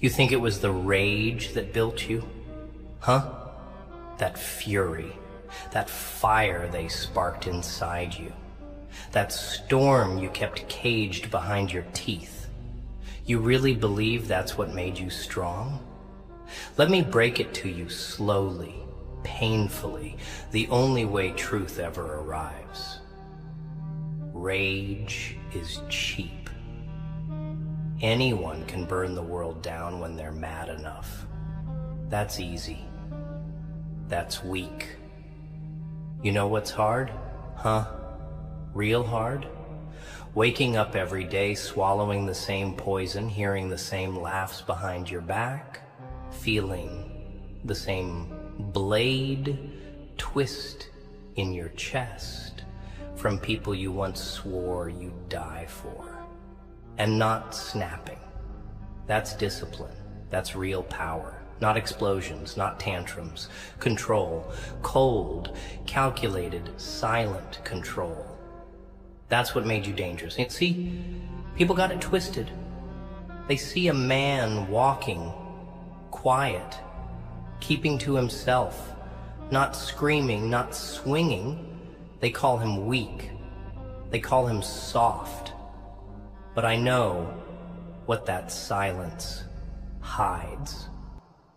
You think it was the rage that built you? Huh? That fury, that fire they sparked inside you, that storm you kept caged behind your teeth. You really believe that's what made you strong? Let me break it to you slowly, painfully, the only way truth ever arrives. Rage is cheap. Anyone can burn the world down when they're mad enough. That's easy. That's weak. You know what's hard? Huh? Real hard? Waking up every day, swallowing the same poison, hearing the same laughs behind your back, feeling the same blade twist in your chest from people you once swore you'd die for. And not snapping. That's discipline. That's real power. Not explosions, not tantrums. Control. Cold, calculated, silent control. That's what made you dangerous. And see, people got it twisted. They see a man walking, quiet, keeping to himself, not screaming, not swinging. They call him weak. They call him soft. But I know what that silence hides.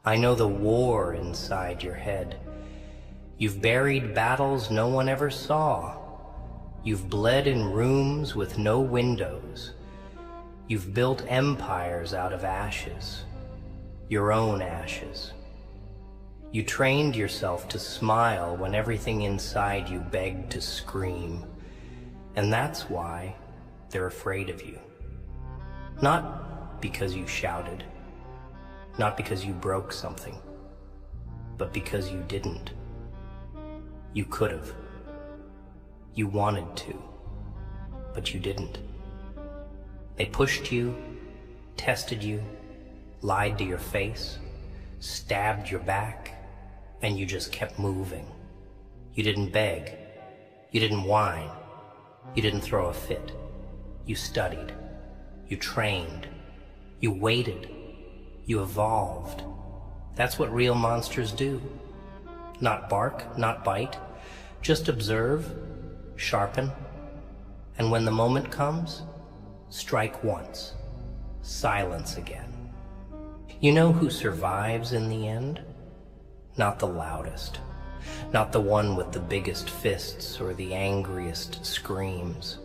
I know the war inside your head. You've buried battles no one ever saw. You've bled in rooms with no windows. You've built empires out of ashes, your own ashes. You trained yourself to smile when everything inside you begged to scream. And that's why they're afraid of you. Not because you shouted, not because you broke something, but because you didn't. You could have. You wanted to, but you didn't. They pushed you, tested you, lied to your face, stabbed your back, and you just kept moving. You didn't beg. You didn't whine. You didn't throw a fit. You studied. You trained. You waited. You evolved. That's what real monsters do. Not bark, not bite. Just observe, sharpen, and when the moment comes, strike once, silence again. You know who survives in the end? Not the loudest, not the one with the biggest fists or the angriest screams.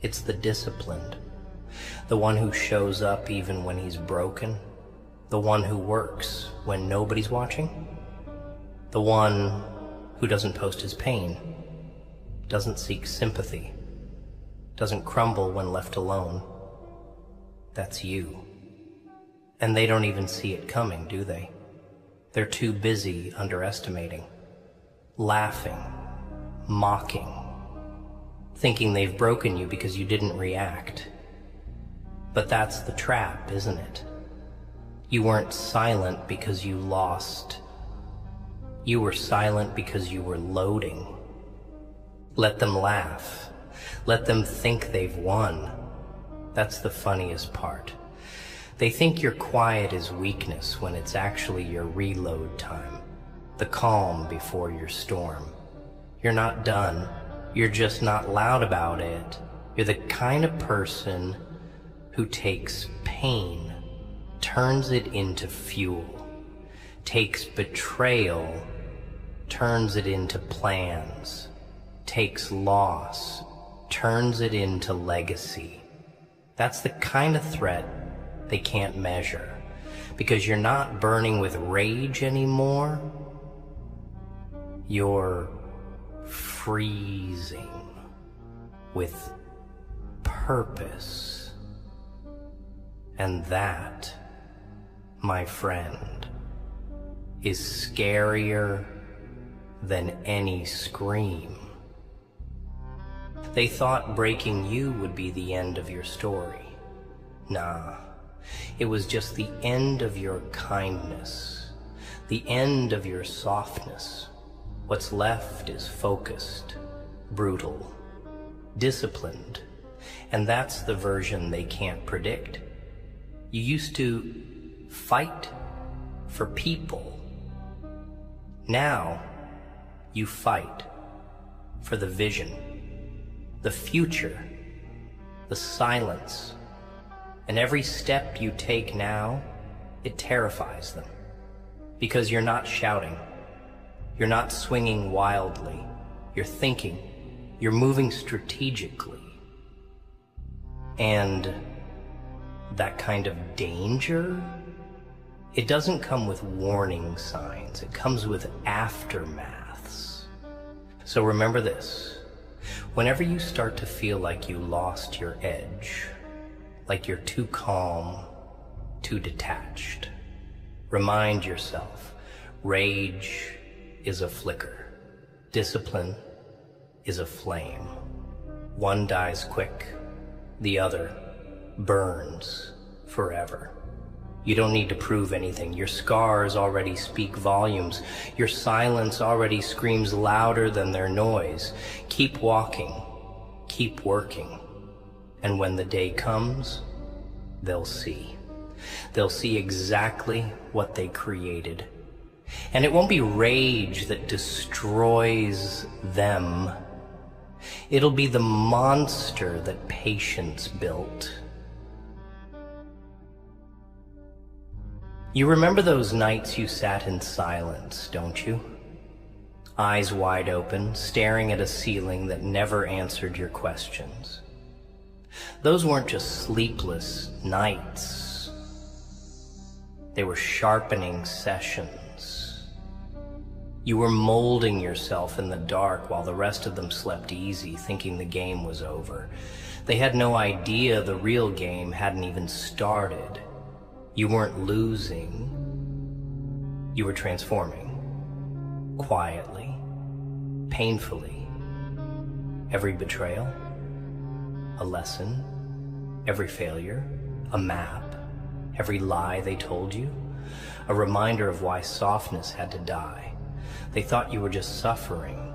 It's the disciplined, the one who shows up even when he's broken, the one who works when nobody's watching, the one who doesn't post his pain, doesn't seek sympathy, doesn't crumble when left alone. That's you. And they don't even see it coming, do they? They're too busy underestimating, laughing, mocking, thinking they've broken you because you didn't react. But that's the trap, isn't it? You weren't silent because you lost. You were silent because you were loading. Let them laugh. Let them think they've won. That's the funniest part. They think your quiet is weakness when it's actually your reload time, the calm before your storm. You're not done. You're just not loud about it. You're the kind of person who takes pain, turns it into fuel, takes betrayal, turns it into plans, takes loss, turns it into legacy. That's the kind of threat they can't measure, because you're not burning with rage anymore. You're freezing with purpose. And that, my friend, is scarier than any scream. They thought breaking you would be the end of your story. Nah, it was just the end of your kindness, the end of your softness. What's left is focused, brutal, disciplined, and that's the version they can't predict. You used to fight for people. Now you fight for the vision, the future, the silence. And every step you take now, it terrifies them. Because you're not shouting, you're not swinging wildly, you're thinking, you're moving strategically. And that kind of danger, it doesn't come with warning signs, it comes with aftermaths. So remember this, whenever you start to feel like you lost your edge, like you're too calm, too detached, remind yourself, rage is a flicker, discipline is a flame. One dies quick, the other burns forever. You don't need to prove anything. Your scars already speak volumes. Your silence already screams louder than their noise. Keep walking, keep working. And when the day comes, they'll see. They'll see exactly what they created. And it won't be rage that destroys them. It'll be the monster that patience built. You remember those nights you sat in silence, don't you? Eyes wide open, staring at a ceiling that never answered your questions. Those weren't just sleepless nights. They were sharpening sessions. You were molding yourself in the dark while the rest of them slept easy, thinking the game was over. They had no idea the real game hadn't even started. You weren't losing. You were transforming. Quietly. Painfully. Every betrayal. A lesson. Every failure. A map. Every lie they told you. A reminder of why softness had to die. They thought you were just suffering.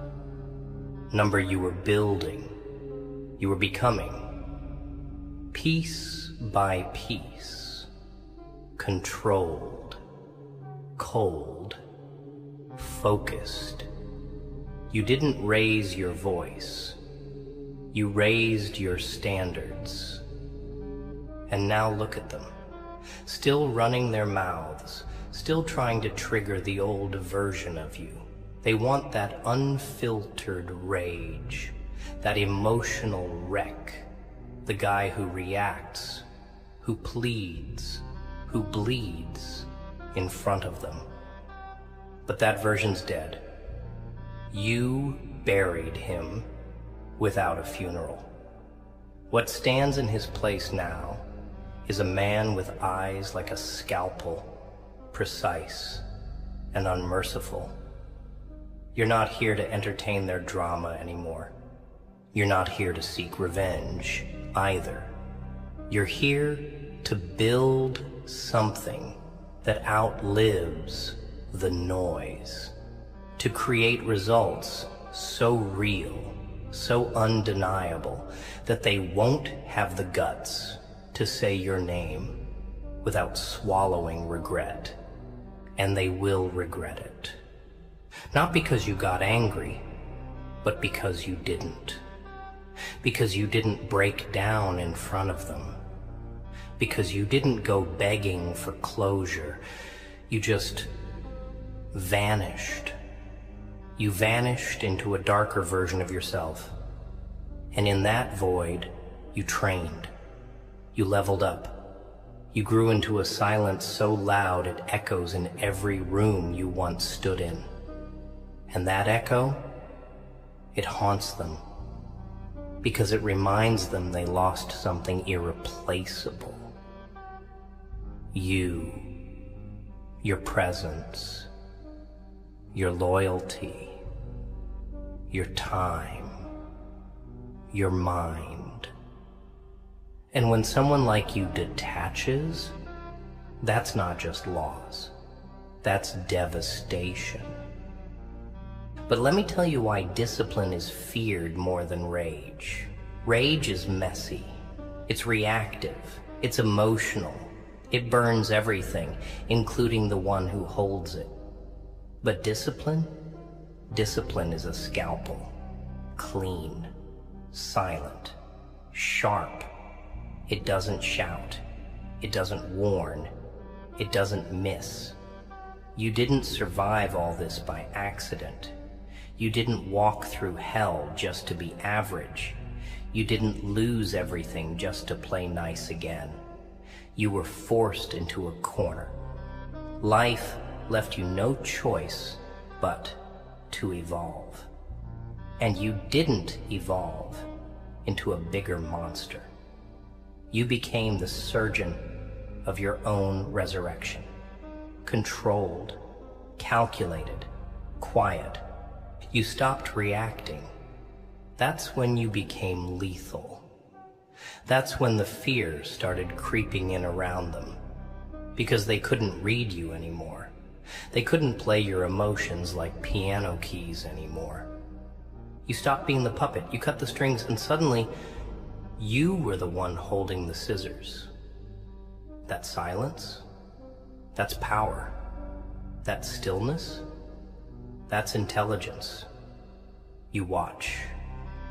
Number, you were building. You were becoming. Piece by piece. Controlled, cold, focused. You didn't raise your voice. You raised your standards. And now look at them, still running their mouths, still trying to trigger the old version of you. They want that unfiltered rage, that emotional wreck, the guy who reacts, who pleads, who bleeds in front of them. But that version's dead. You buried him without a funeral. What stands in his place now is a man with eyes like a scalpel, precise and unmerciful. You're not here to entertain their drama anymore. You're not here to seek revenge either. You're here to build something that outlives the noise, to create results so real, so undeniable, that they won't have the guts to say your name without swallowing regret. And they will regret it. Not because you got angry, but because you didn't. Because you didn't break down in front of them. Because you didn't go begging for closure. You just vanished. You vanished into a darker version of yourself. And in that void, you trained. You leveled up. You grew into a silence so loud it echoes in every room you once stood in. And that echo, it haunts them. Because it reminds them they lost something irreplaceable. You, your presence, your loyalty, your time, your mind. And when someone like you detaches, that's not just loss, that's devastation. But let me tell you why discipline is feared more than rage. Rage is messy, it's reactive, it's emotional. It burns everything, including the one who holds it. But discipline? Discipline is a scalpel. Clean, silent, sharp. It doesn't shout. It doesn't warn. It doesn't miss. You didn't survive all this by accident. You didn't walk through hell just to be average. You didn't lose everything just to play nice again. You were forced into a corner. Life left you no choice but to evolve. And you didn't evolve into a bigger monster. You became the surgeon of your own resurrection. Controlled, calculated, quiet. You stopped reacting. That's when you became lethal. That's when the fear started creeping in around them, because they couldn't read you anymore. They couldn't play your emotions like piano keys anymore. You stopped being the puppet, you cut the strings, and suddenly you were the one holding the scissors. That silence, that's power. That stillness, that's intelligence. You watch,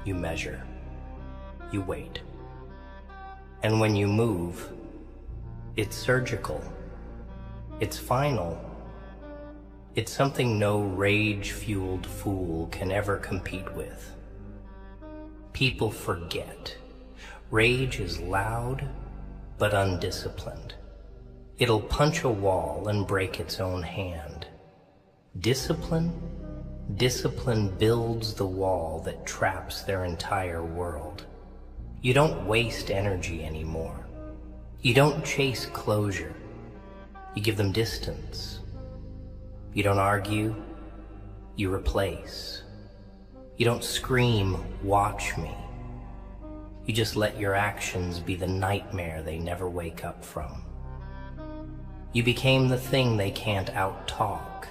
you measure, you wait. And when you move, it's surgical, it's final. It's something no rage-fueled fool can ever compete with. People forget. Rage is loud, but undisciplined. It'll punch a wall and break its own hand. Discipline builds the wall that traps their entire world. You don't waste energy anymore. You don't chase closure. You give them distance. You don't argue. You replace. You don't scream, "Watch me." You just let your actions be the nightmare they never wake up from. You became the thing they can't out-talk,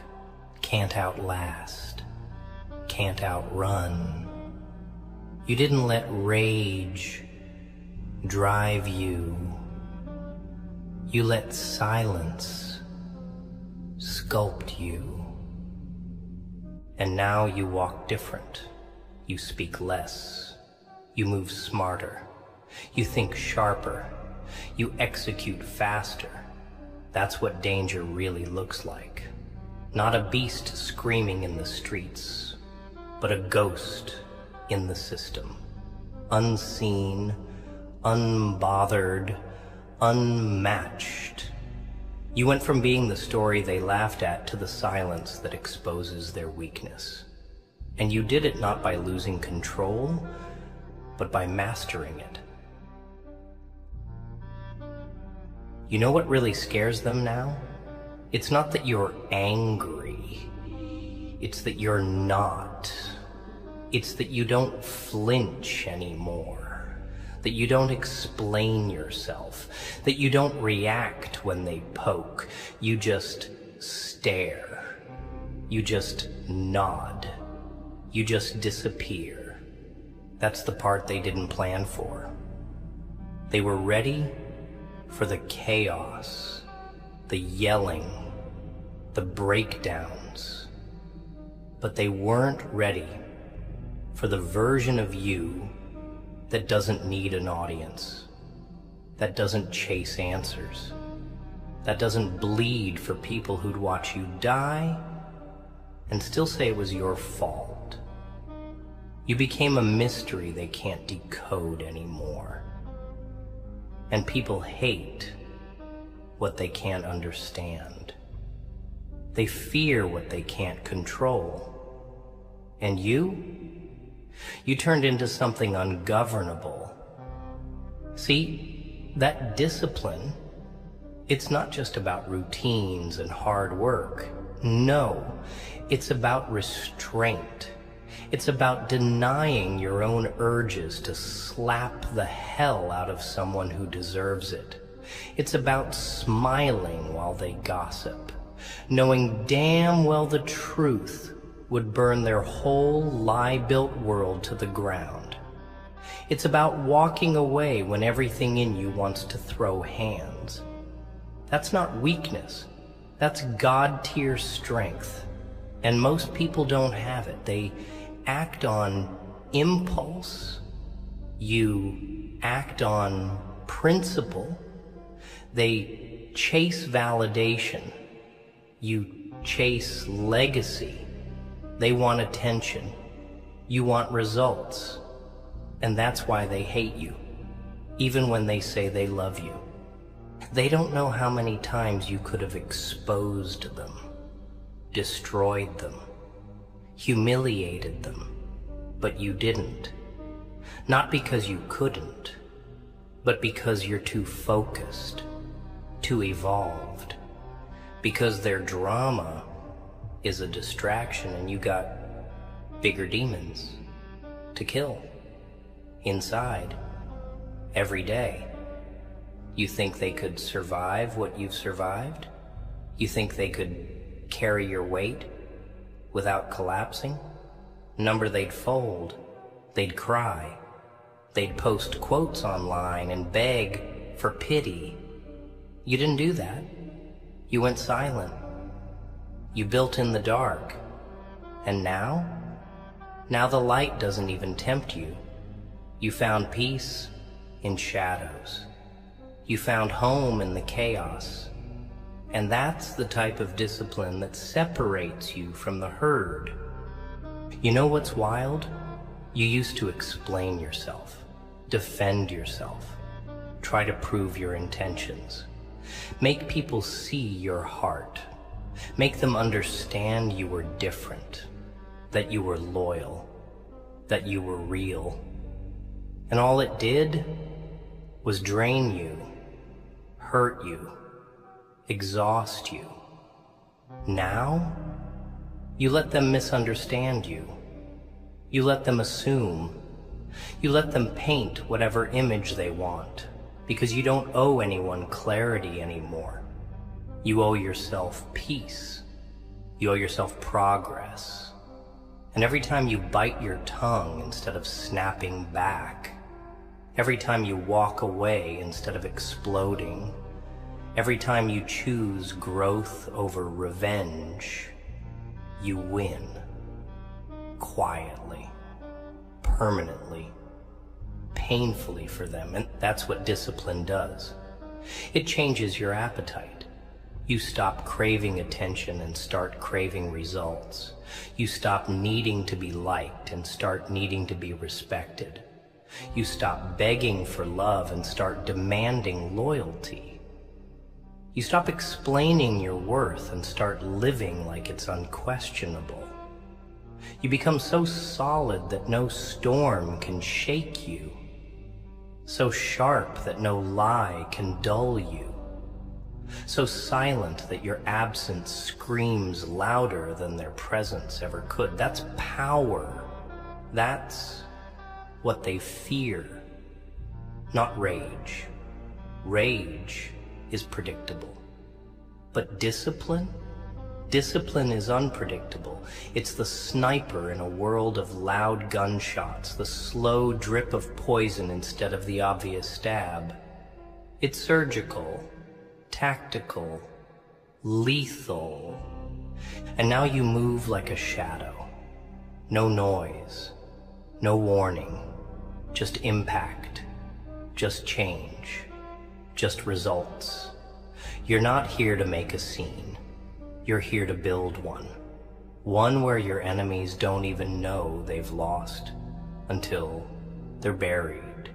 can't outlast, can't outrun. You didn't let rage drive you. You let silence sculpt you. And now you walk different. You speak less. You move smarter. You think sharper. You execute faster. That's what danger really looks like. Not a beast screaming in the streets, but a ghost in the system. Unseen, unbothered, unmatched. You went from being the story they laughed at to the silence that exposes their weakness. And you did it not by losing control, but by mastering it. You know what really scares them now? It's not that you're angry. It's that you're not. It's that you don't flinch anymore. That you don't explain yourself. That you don't react when they poke. You just stare. You just nod. You just disappear. That's the part they didn't plan for. They were ready for the chaos, the yelling, the breakdowns, but they weren't ready for the version of you that doesn't need an audience, that doesn't chase answers, that doesn't bleed for people who'd watch you die and still say it was your fault. You became a mystery they can't decode anymore. And people hate what they can't understand. They fear what they can't control. And you turned into something ungovernable. See, that discipline, it's not just about routines and hard work. No, it's about restraint. It's about denying your own urges to slap the hell out of someone who deserves it. It's about smiling while they gossip, knowing damn well the truth would burn their whole lie-built world to the ground. It's about walking away when everything in you wants to throw hands. That's not weakness. That's God-tier strength. And most people don't have it. They act on impulse. You act on principle. They chase validation. You chase legacy. They want attention. You want results. And that's why they hate you, even when they say they love you. They don't know how many times you could have exposed them, destroyed them, humiliated them, but you didn't. Not because you couldn't, but because you're too focused, too evolved, because their drama is a distraction and you got bigger demons to kill inside every day. You think they could survive what you've survived? You think they could carry your weight without collapsing? Number, they'd fold, they'd cry, they'd post quotes online and beg for pity. You didn't do that. You went silent. You built in the dark. And now the light doesn't even tempt you. You found peace in shadows. You found home in the chaos. And that's the type of discipline that separates you from the herd. You know what's wild? You used to explain yourself, defend yourself, try to prove your intentions, make people see your heart, make them understand you were different, that you were loyal, that you were real. And all it did was drain you, hurt you, exhaust you. Now, you let them misunderstand you. You let them assume. You let them paint whatever image they want, because you don't owe anyone clarity anymore. You owe yourself peace. You owe yourself progress. And every time you bite your tongue instead of snapping back, every time you walk away instead of exploding, every time you choose growth over revenge, you win. Quietly, permanently, painfully for them. And that's what discipline does. It changes your appetite. You stop craving attention and start craving results. You stop needing to be liked and start needing to be respected. You stop begging for love and start demanding loyalty. You stop explaining your worth and start living like it's unquestionable. You become so solid that no storm can shake you, so sharp that no lie can dull you, so silent that your absence screams louder than their presence ever could. That's power. That's what they fear, not rage. Rage is predictable. But discipline? Discipline is unpredictable. It's the sniper in a world of loud gunshots, the slow drip of poison instead of the obvious stab. It's surgical, tactical, lethal. And now you move like a shadow. No noise, no warning, just impact, just change, just results. You're not here to make a scene. You're here to build one. One where your enemies don't even know they've lost until they're buried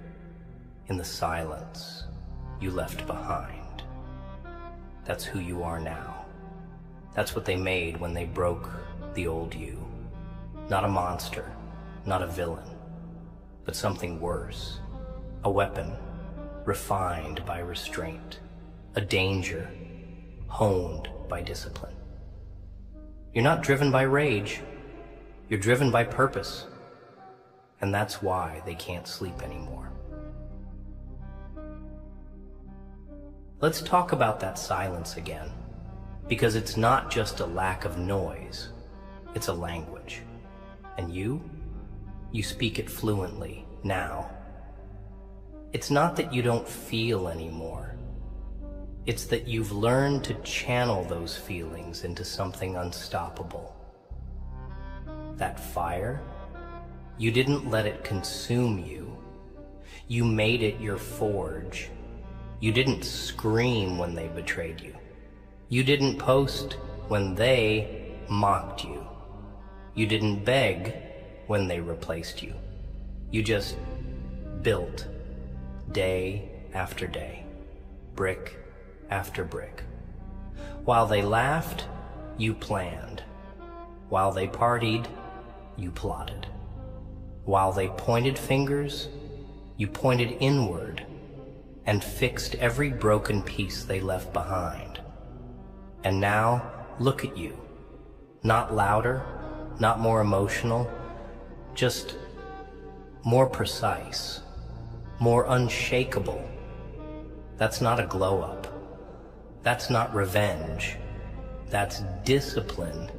in the silence you left behind. That's who you are now. That's what they made when they broke the old you. Not a monster, not a villain, but something worse. A weapon refined by restraint. A danger honed by discipline. You're not driven by rage. You're driven by purpose. And that's why they can't sleep anymore. Let's talk about that silence again, because it's not just a lack of noise, it's a language. And you speak it fluently now. It's not that you don't feel anymore. It's that you've learned to channel those feelings into something unstoppable. That fire, you didn't let it consume you. You made it your forge. You didn't scream when they betrayed you. You didn't post when they mocked you. You didn't beg when they replaced you. You just built day after day, brick after brick. While they laughed, you planned. While they partied, you plotted. While they pointed fingers, you pointed inward and fixed every broken piece they left behind. And now, look at you. Not louder, not more emotional, just more precise, more unshakable. That's not a glow-up. That's not revenge. That's discipline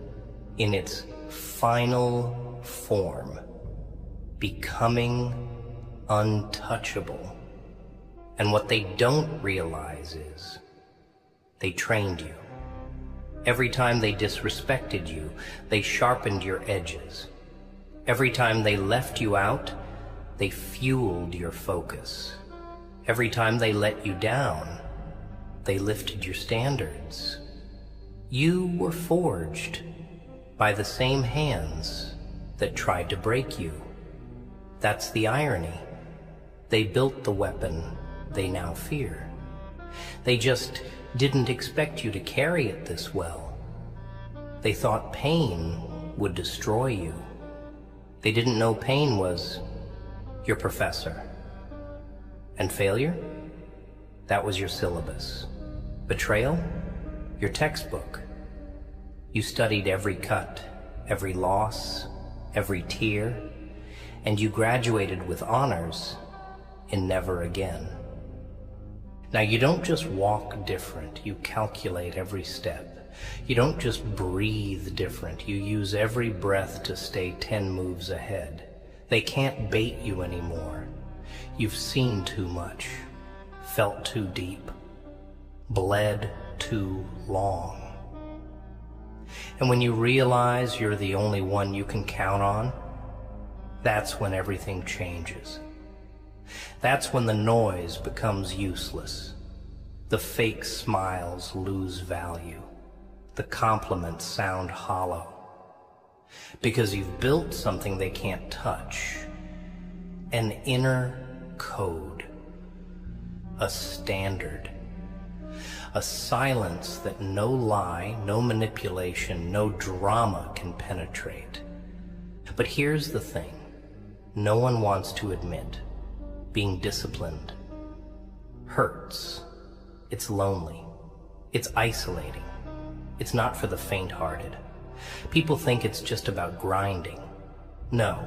in its final form, becoming untouchable. And what they don't realize is they trained you. Every time they disrespected you, they sharpened your edges. Every time they left you out, they fueled your focus. Every time they let you down, they lifted your standards. You were forged by the same hands that tried to break you. That's the irony. They built the weapon they now fear. They just didn't expect you to carry it this well. They thought pain would destroy you. They didn't know pain was your professor. And failure? That was your syllabus. Betrayal? Your textbook. You studied every cut, every loss, every tear, and you graduated with honors in never again. Now, you don't just walk different, you calculate every step. You don't just breathe different, you use every breath to stay 10 moves ahead. They can't bait you anymore. You've seen too much, felt too deep, bled too long. And when you realize you're the only one you can count on, that's when everything changes. That's when the noise becomes useless. The fake smiles lose value. The compliments sound hollow. Because you've built something they can't touch. An inner code. A standard. A silence that no lie, no manipulation, no drama can penetrate. But here's the thing. No one wants to admit. Being disciplined hurts. It's lonely. It's isolating. It's not for the faint-hearted. People think it's just about grinding. No.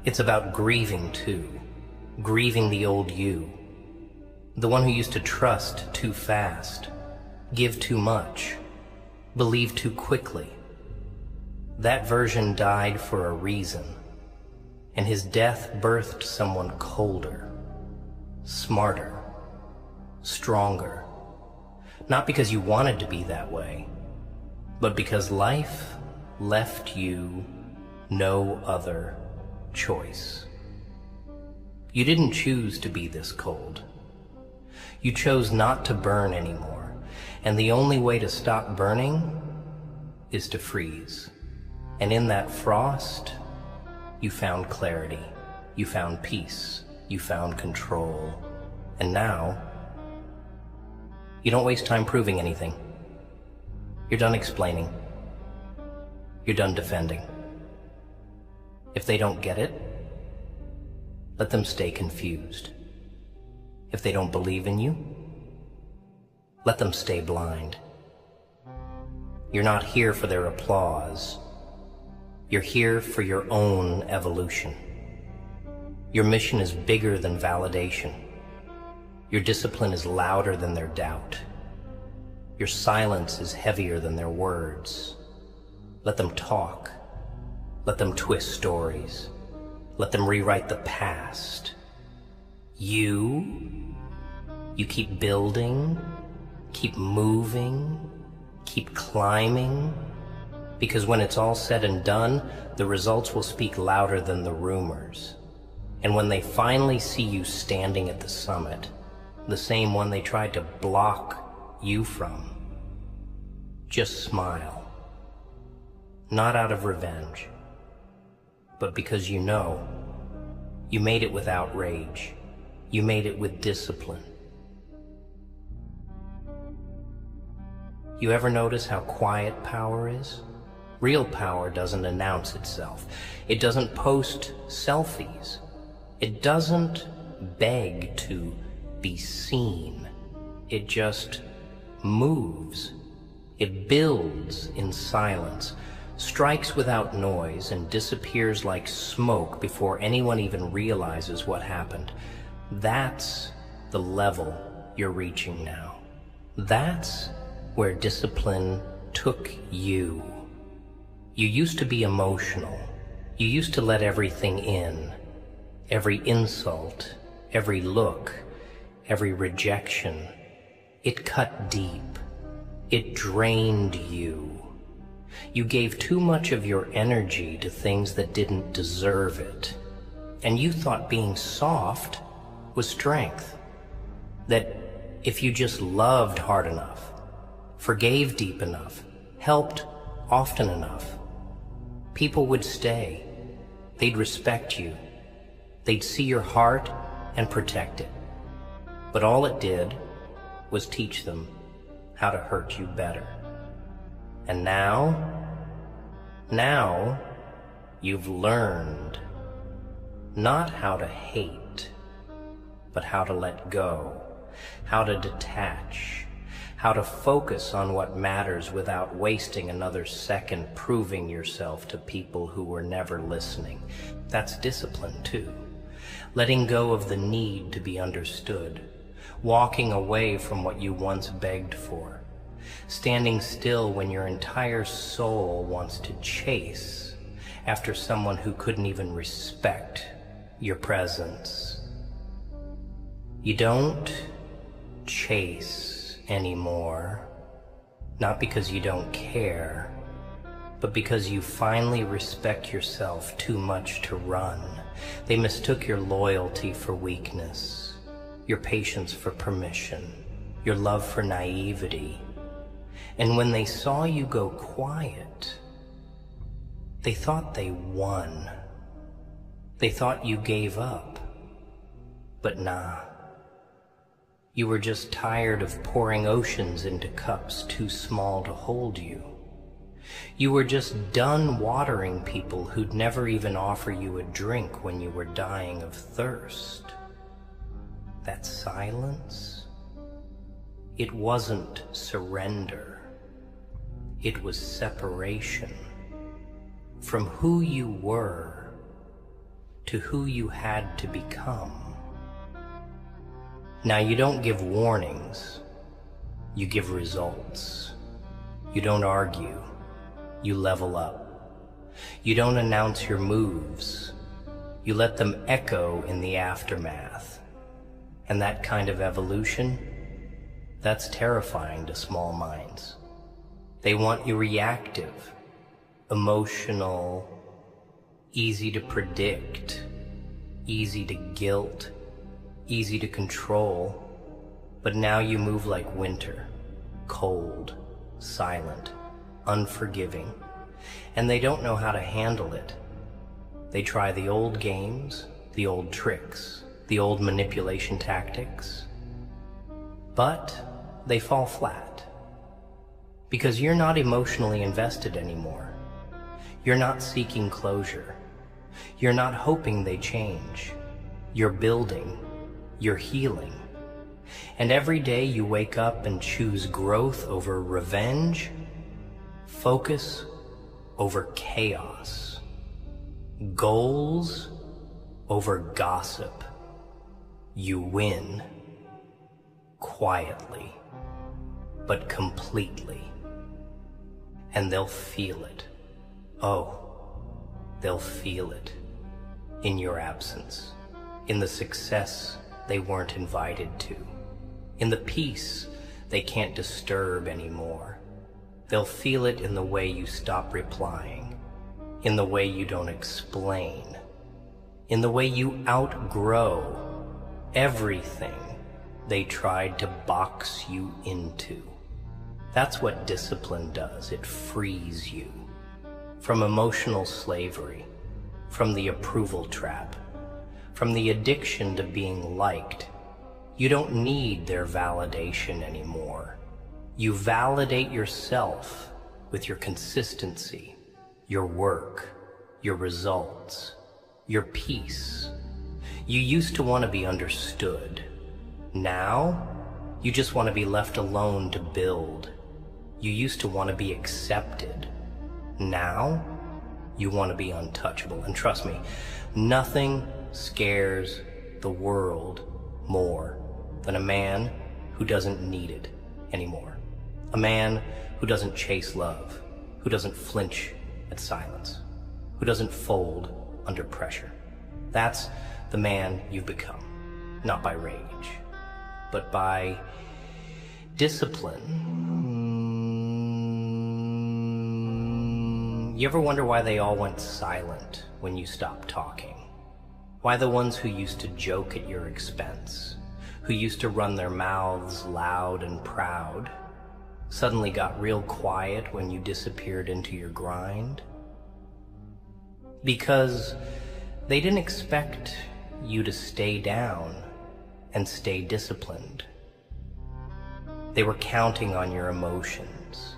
It's about grieving too. Grieving the old you. The one who used to trust too fast, give too much, believe too quickly. That version died for a reason. And his death birthed someone colder, smarter, stronger. Not because you wanted to be that way, but because life left you no other choice. You didn't choose to be this cold. You chose not to burn anymore, and the only way to stop burning is to freeze. And in that frost, you found clarity, you found peace, you found control, and now, you don't waste time proving anything. You're done explaining. You're done defending. If they don't get it, let them stay confused. If they don't believe in you, let them stay blind. You're not here for their applause. You're here for your own evolution. Your mission is bigger than validation. Your discipline is louder than their doubt. Your silence is heavier than their words. Let them talk. Let them twist stories. Let them rewrite the past. You keep building keep moving, keep climbing, because when it's all said and done, the results will speak louder than the rumors. And when they finally see you standing at the summit, the same one they tried to block you from, just smile. Not out of revenge, but because you know you made it without rage. You made it with discipline. You ever notice how quiet power is? Real power doesn't announce itself. It doesn't post selfies. It doesn't beg to be seen. It just moves. It builds in silence, strikes without noise, and disappears like smoke before anyone even realizes what happened. That's the level you're reaching now. That's where discipline took you. You used to be emotional. You used to let everything in. Every insult, every look, every rejection. It cut deep. It drained you. You gave too much of your energy to things that didn't deserve it. And you thought being soft was strength. That if you just loved hard enough, forgave deep enough, helped often enough, people would stay. They'd respect you. They'd see your heart and protect it. But all it did was teach them how to hurt you better. And now you've learned not how to hate, but how to let go, how to detach, how to focus on what matters without wasting another second proving yourself to people who were never listening. That's discipline too. Letting go of the need to be understood, walking away from what you once begged for, standing still when your entire soul wants to chase after someone who couldn't even respect your presence. You don't chase anymore, not because you don't care, but because you finally respect yourself too much to run. They mistook your loyalty for weakness, your patience for permission, your love for naivety. And when they saw you go quiet, they thought they won. They thought you gave up. But nah. You were just tired of pouring oceans into cups too small to hold you. You were just done watering people who'd never even offer you a drink when you were dying of thirst. That silence, it wasn't surrender. It was separation from who you were to who you had to become. Now you don't give warnings, you give results. You don't argue. You level up. You don't announce your moves. You let them echo in the aftermath. And that kind of evolution, that's terrifying to small minds. They want you reactive, emotional, easy to predict, easy to guilt, easy to control. But now you move like winter, cold, silent, unforgiving, and they don't know how to handle it. They try the old games, the old tricks, the old manipulation tactics, but they fall flat because you're not emotionally invested anymore. You're not seeking closure. You're not hoping they change. You're building. You're healing. And every day you wake up and choose growth over revenge, focus over chaos, goals over gossip. You win quietly, but completely. And they'll feel it. Oh, they'll feel it in your absence, in the success they weren't invited to, in the peace they can't disturb anymore. They'll feel it in the way you stop replying, in the way you don't explain, in the way you outgrow everything they tried to box you into. That's what discipline does. It frees you from emotional slavery, from the approval trap, from the addiction to being liked. You don't need their validation anymore. You validate yourself with your consistency, your work, your results, your peace. You used to want to be understood. Now, you just want to be left alone to build. You used to want to be accepted. Now, you want to be untouchable. And trust me, nothing scares the world more than a man who doesn't need it anymore. A man who doesn't chase love, who doesn't flinch at silence, who doesn't fold under pressure. That's the man you've become, not by rage, but by discipline. You ever wonder why they all went silent when you stopped talking? Why the ones who used to joke at your expense, who used to run their mouths loud and proud, suddenly got real quiet when you disappeared into your grind? Because they didn't expect you to stay down and stay disciplined. They were counting on your emotions.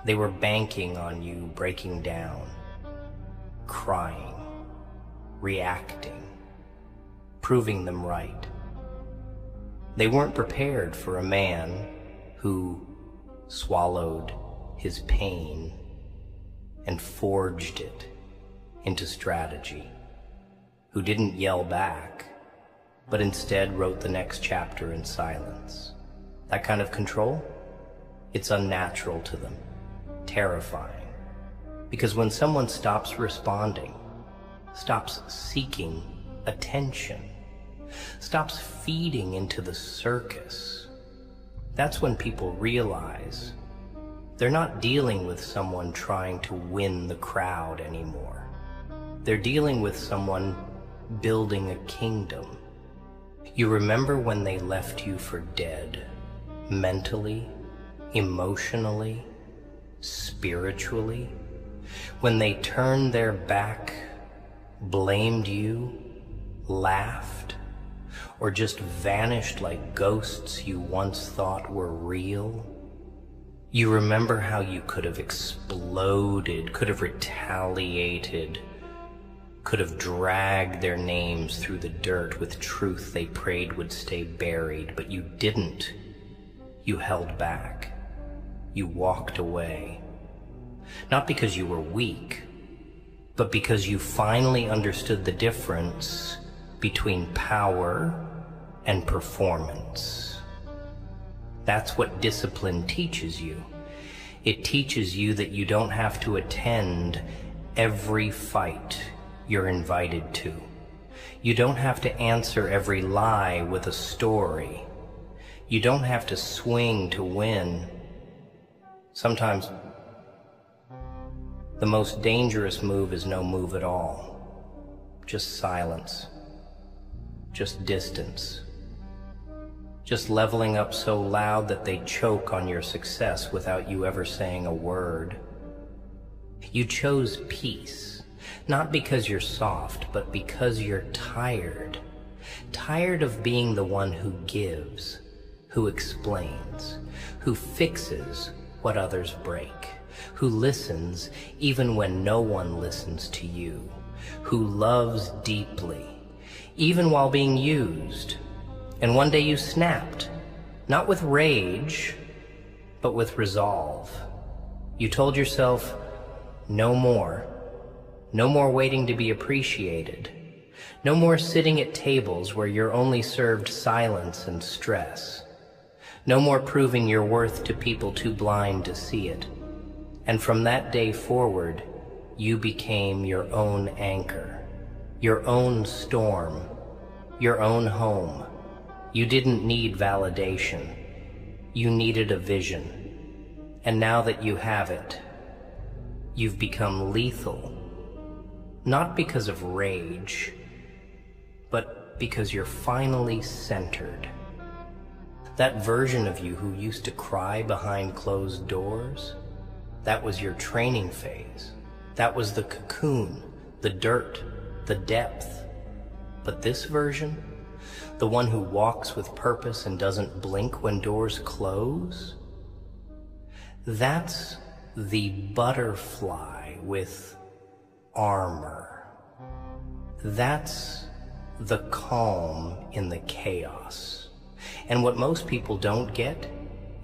They were banking on you breaking down, crying, reacting, proving them right. They weren't prepared for a man who swallowed his pain and forged it into strategy, who didn't yell back, but instead wrote the next chapter in silence. That kind of control, it's unnatural to them, terrifying. Because when someone stops responding, stops seeking attention, stops feeding into the circus, that's when people realize they're not dealing with someone trying to win the crowd anymore. They're dealing with someone building a kingdom. You remember when they left you for dead, mentally, emotionally, spiritually? When they turned their back, blamed you, laughed, or just vanished like ghosts you once thought were real? You remember how you could have exploded, could have retaliated, could have dragged their names through the dirt with truth they prayed would stay buried, but you didn't. You held back. You walked away. Not because you were weak, but because you finally understood the difference between power and performance. That's what discipline teaches you. It teaches you that you don't have to attend every fight you're invited to. You don't have to answer every lie with a story. You don't have to swing to win. Sometimes the most dangerous move is no move at all. Just silence. Just distance. Just leveling up so loud that they choke on your success without you ever saying a word. You chose peace, not because you're soft, but because you're tired. Tired of being the one who gives, who explains, who fixes what others break, who listens even when no one listens to you, who loves deeply, even while being used. And one day you snapped, not with rage, but with resolve. You told yourself, no more. No more waiting to be appreciated. No more sitting at tables where you're only served silence and stress. No more proving your worth to people too blind to see it. And from that day forward, you became your own anchor, your own storm, your own home. You didn't need validation. You needed a vision, and now that you have it, you've become lethal, not because of rage, but because you're finally centered. That version of you who used to cry behind closed doors, that was your training phase. That was the cocoon, the dirt, the depth. But this version, the one who walks with purpose and doesn't blink when doors close, that's the butterfly with armor. That's the calm in the chaos. And what most people don't get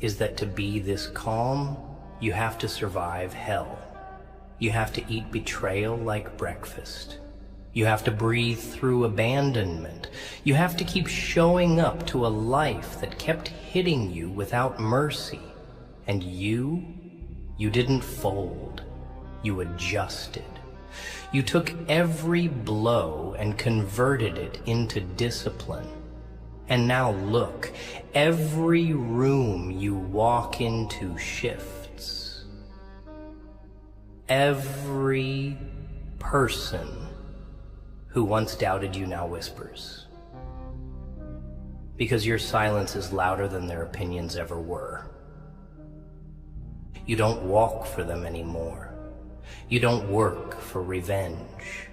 is that to be this calm, you have to survive hell. You have to eat betrayal like breakfast. You have to breathe through abandonment. You have to keep showing up to a life that kept hitting you without mercy. And you didn't fold. You adjusted. You took every blow and converted it into discipline. And now look, every room you walk into shifts. Every person who once doubted you now whispers. Because your silence is louder than their opinions ever were. You don't walk for them anymore. You don't work for revenge.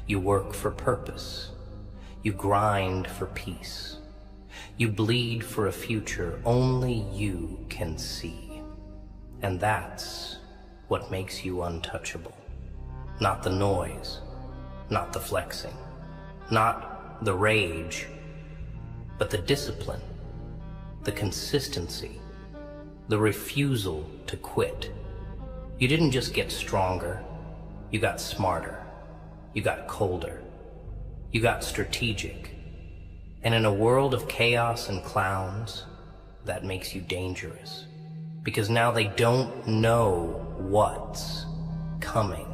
You work for purpose. You grind for peace. You bleed for a future only you can see. And that's what makes you untouchable. Not the noise, not the flexing, not the rage, but the discipline, the consistency, the refusal to quit. You didn't just get stronger, you got smarter, you got colder, you got strategic. And in a world of chaos and clowns, that makes you dangerous. Because now they don't know what's coming.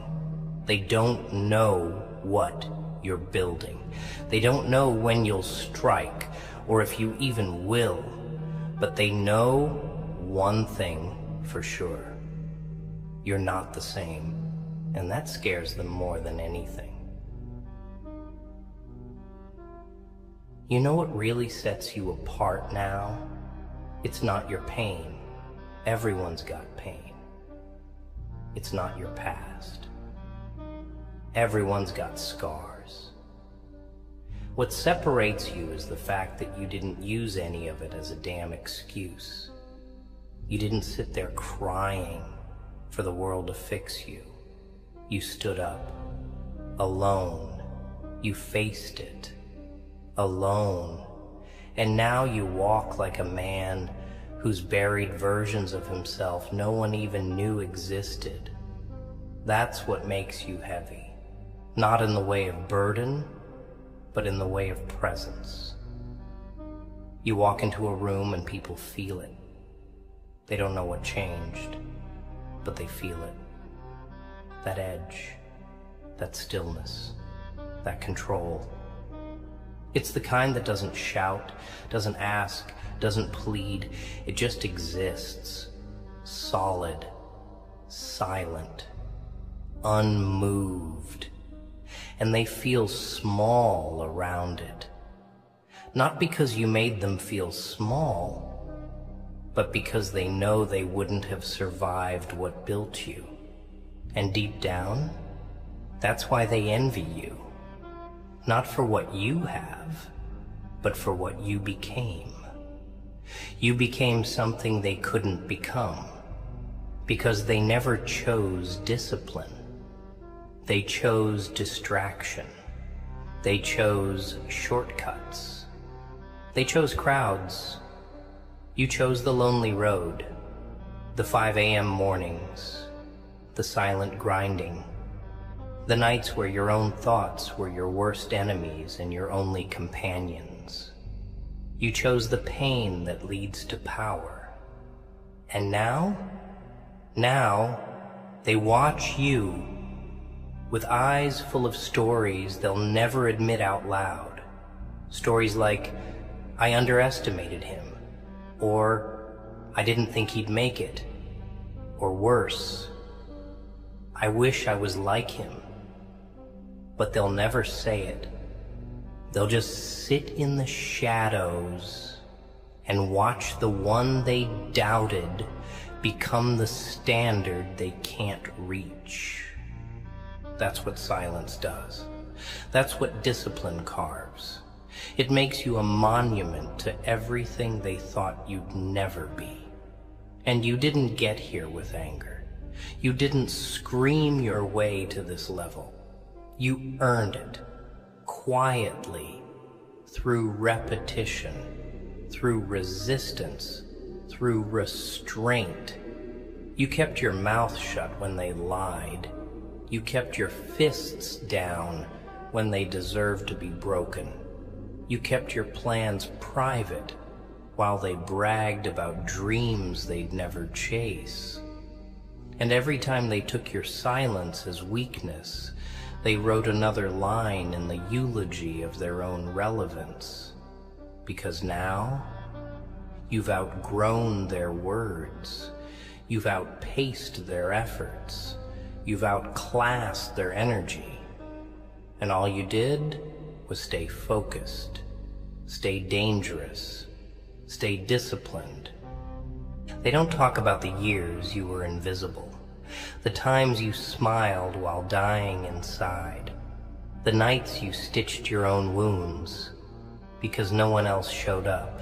They don't know what you're building. They don't know when you'll strike, or if you even will. But they know one thing for sure. You're not the same, and that scares them more than anything. You know what really sets you apart now? It's not your pain. Everyone's got pain. It's not your past. Everyone's got scars. What separates you is the fact that you didn't use any of it as a damn excuse. You didn't sit there crying for the world to fix you. You stood up, alone. You faced it, alone. And now you walk like a man whose buried versions of himself no one even knew existed. That's what makes you heavy. Not in the way of burden, but in the way of presence. You walk into a room and people feel it. They don't know what changed, but they feel it. That edge, that stillness, that control. It's the kind that doesn't shout, doesn't ask, doesn't plead. It just exists, solid, silent, unmoved. And they feel small around it. Not because you made them feel small, but because they know they wouldn't have survived what built you. And deep down, that's why they envy you. Not for what you have, but for what you became. You became something they couldn't become, because they never chose discipline. They chose distraction. They chose shortcuts. They chose crowds. You chose the lonely road, the 5 a.m. mornings, the silent grinding, the nights where your own thoughts were your worst enemies and your only companions. You chose the pain that leads to power. And now they watch you with eyes full of stories they'll never admit out loud. Stories like, I underestimated him, or I didn't think he'd make it. Or worse, I wish I was like him. But they'll never say it. They'll just sit in the shadows and watch the one they doubted become the standard they can't reach. That's what silence does. That's what discipline carves. It makes you a monument to everything they thought you'd never be. And you didn't get here with anger. You didn't scream your way to this level. You earned it, quietly, through repetition, through resistance, through restraint. You kept your mouth shut when they lied. You kept your fists down when they deserved to be broken. You kept your plans private while they bragged about dreams they'd never chase. And every time they took your silence as weakness, they wrote another line in the eulogy of their own relevance. Because now, you've outgrown their words. You've outpaced their efforts. You've outclassed their energy. And all you did was stay focused, stay dangerous, stay disciplined. They don't talk about the years you were invisible, the times you smiled while dying inside, the nights you stitched your own wounds because no one else showed up.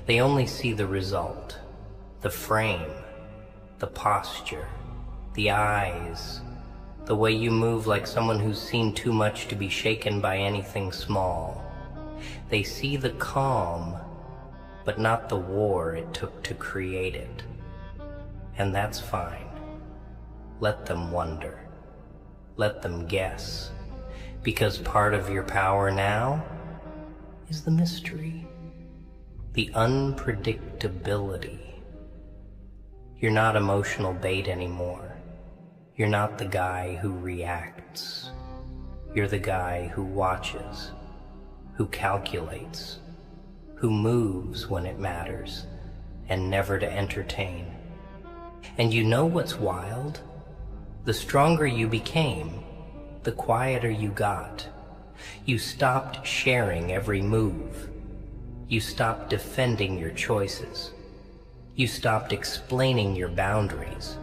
They only see the result, the frame, the posture, the eyes, the way you move like someone who's seen too much to be shaken by anything small. They see the calm, but not the war it took to create it. And that's fine. Let them wonder. Let them guess. Because part of your power now is the mystery, the unpredictability. You're not emotional bait anymore. You're not the guy who reacts. You're the guy who watches, who calculates, who moves when it matters, and never to entertain. And you know what's wild? The stronger you became, the quieter you got. You stopped sharing every move. You stopped defending your choices. You stopped explaining your boundaries.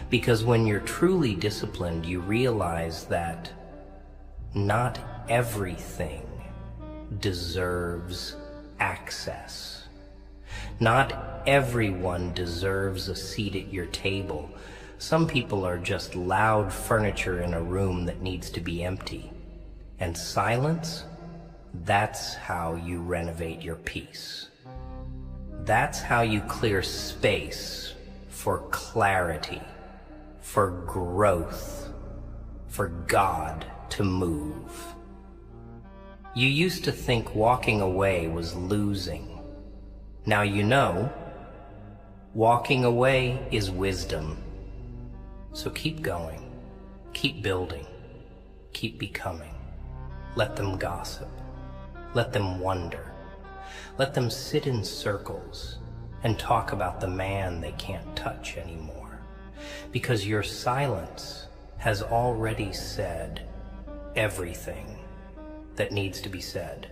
Because when you're truly disciplined, you realize that not everything deserves access. Not everyone deserves a seat at your table. Some people are just loud furniture in a room that needs to be empty. And silence, that's how you renovate your peace. That's how you clear space for clarity, for growth, for God to move. You used to think walking away was losing. Now you know, walking away is wisdom. So keep going, keep building, keep becoming. Let them gossip, let them wonder, let them sit in circles and talk about the man they can't touch anymore. Because your silence has already said everything that needs to be said.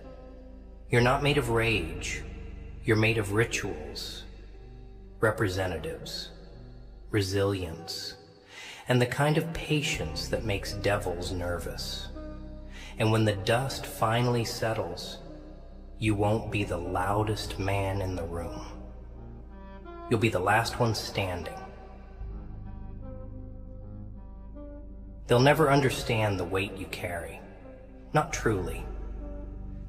You're not made of rage, you're made of rituals, representatives, resilience, and the kind of patience that makes devils nervous. And when the dust finally settles, you won't be the loudest man in the room. You'll be the last one standing. They'll never understand the weight you carry. Not truly.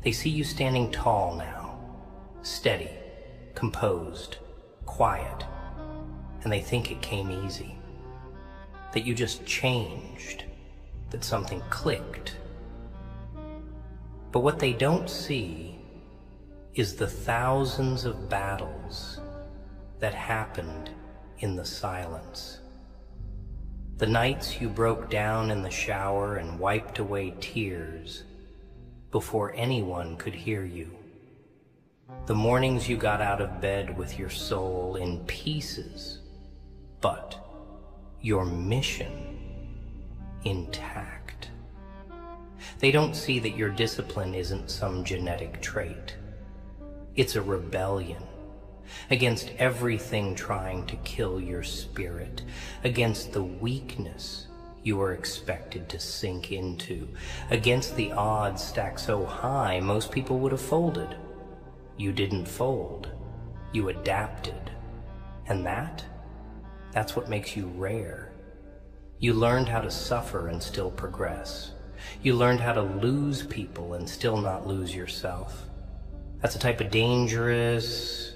They see you standing tall now, steady, composed, quiet, and they think it came easy. That you just changed, that something clicked. But what they don't see is the thousands of battles that happened in the silence. The nights you broke down in the shower and wiped away tears before anyone could hear you. The mornings you got out of bed with your soul in pieces, but your mission intact. They don't see that your discipline isn't some genetic trait. It's a rebellion against everything trying to kill your spirit, against the weakness you are expected to sink into, against the odds stacked so high most people would have folded. You didn't fold, you adapted. And that's what makes you rare. You learned how to suffer and still progress. You learned how to lose people and still not lose yourself. That's a type of dangerous...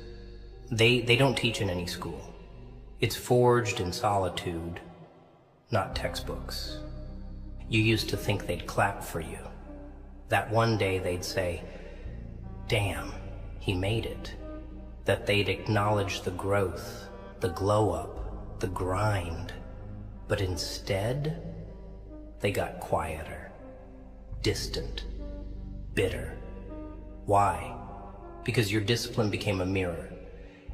They don't teach in any school. It's forged in solitude, not textbooks. You used to think they'd clap for you. That one day they'd say, "Damn, he made it." That they'd acknowledge the growth, the glow up, the grind. But instead, they got quieter, distant, bitter. Why? Because your discipline became a mirror.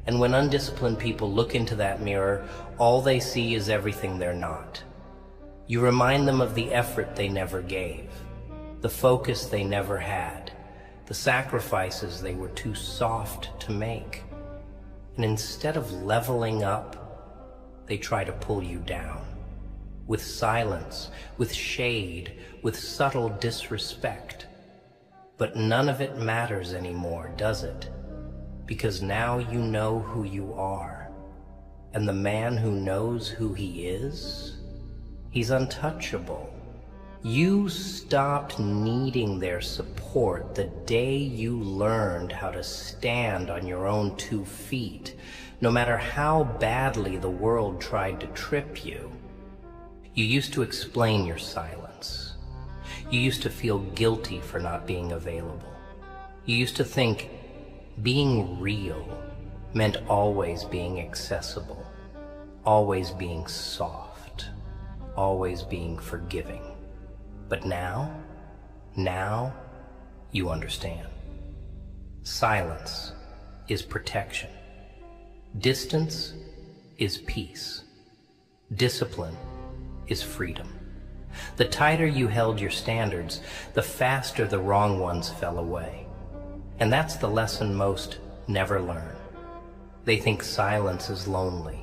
And when undisciplined people look into that mirror, all they see is everything they're not. You remind them of the effort they never gave, the focus they never had, the sacrifices they were too soft to make. And instead of leveling up, they try to pull you down. With silence, with shade, with subtle disrespect. But none of it matters anymore, does it? Because now you know who you are. And the man who knows who he is, he's untouchable. You stopped needing their support the day you learned how to stand on your own 2 feet, no matter how badly the world tried to trip you. You used to explain your silence. You used to feel guilty for not being available. You used to think being real meant always being accessible, always being soft, always being forgiving. But now you understand. Silence is protection. Distance is peace. Discipline is freedom. The tighter you held your standards, the faster the wrong ones fell away. And that's the lesson most never learn. They think silence is lonely,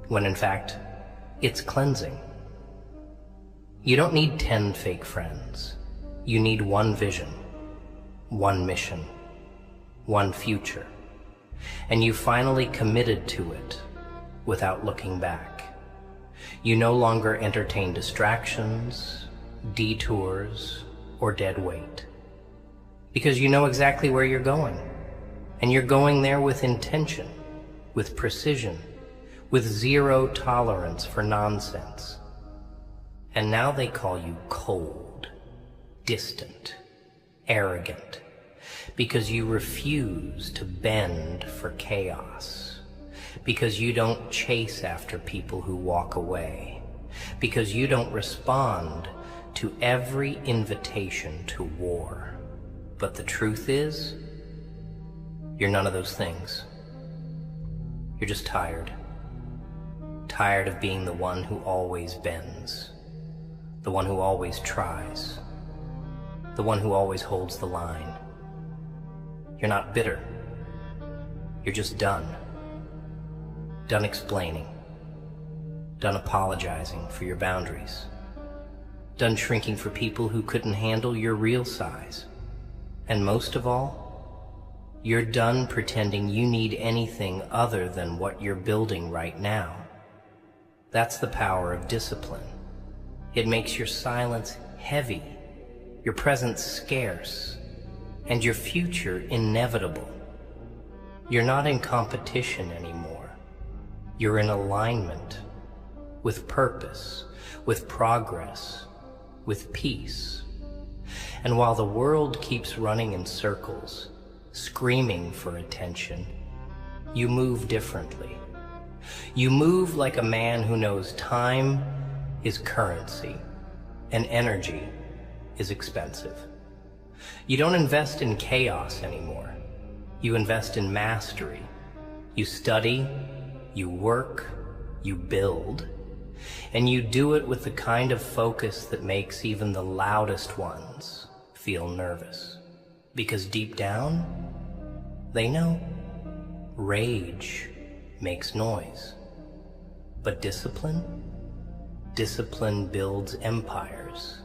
when in fact, it's cleansing. You don't need 10 fake friends. You need one vision, one mission, one future. And you finally committed to it without looking back. You no longer entertain distractions, detours, or dead weight. Because you know exactly where you're going. And you're going there with intention, with precision, with zero tolerance for nonsense. And now they call you cold, distant, arrogant, because you refuse to bend for chaos, because you don't chase after people who walk away, because you don't respond to every invitation to war. But the truth is, you're none of those things. You're just tired. Tired of being the one who always bends, the one who always tries, the one who always holds the line. You're not bitter. You're just done. Done explaining. Done apologizing for your boundaries. Done shrinking for people who couldn't handle your real size. And most of all, you're done pretending you need anything other than what you're building right now. That's the power of discipline. It makes your silence heavy, your presence scarce, and your future inevitable. You're not in competition anymore. You're in alignment, with purpose, with progress, with peace. And while the world keeps running in circles, screaming for attention, you move differently. You move like a man who knows time is currency and energy is expensive. You don't invest in chaos anymore. You invest in mastery. You study, you work, you build, and you do it with the kind of focus that makes even the loudest ones feel nervous. Because deep down, they know rage makes noise. But discipline builds empires.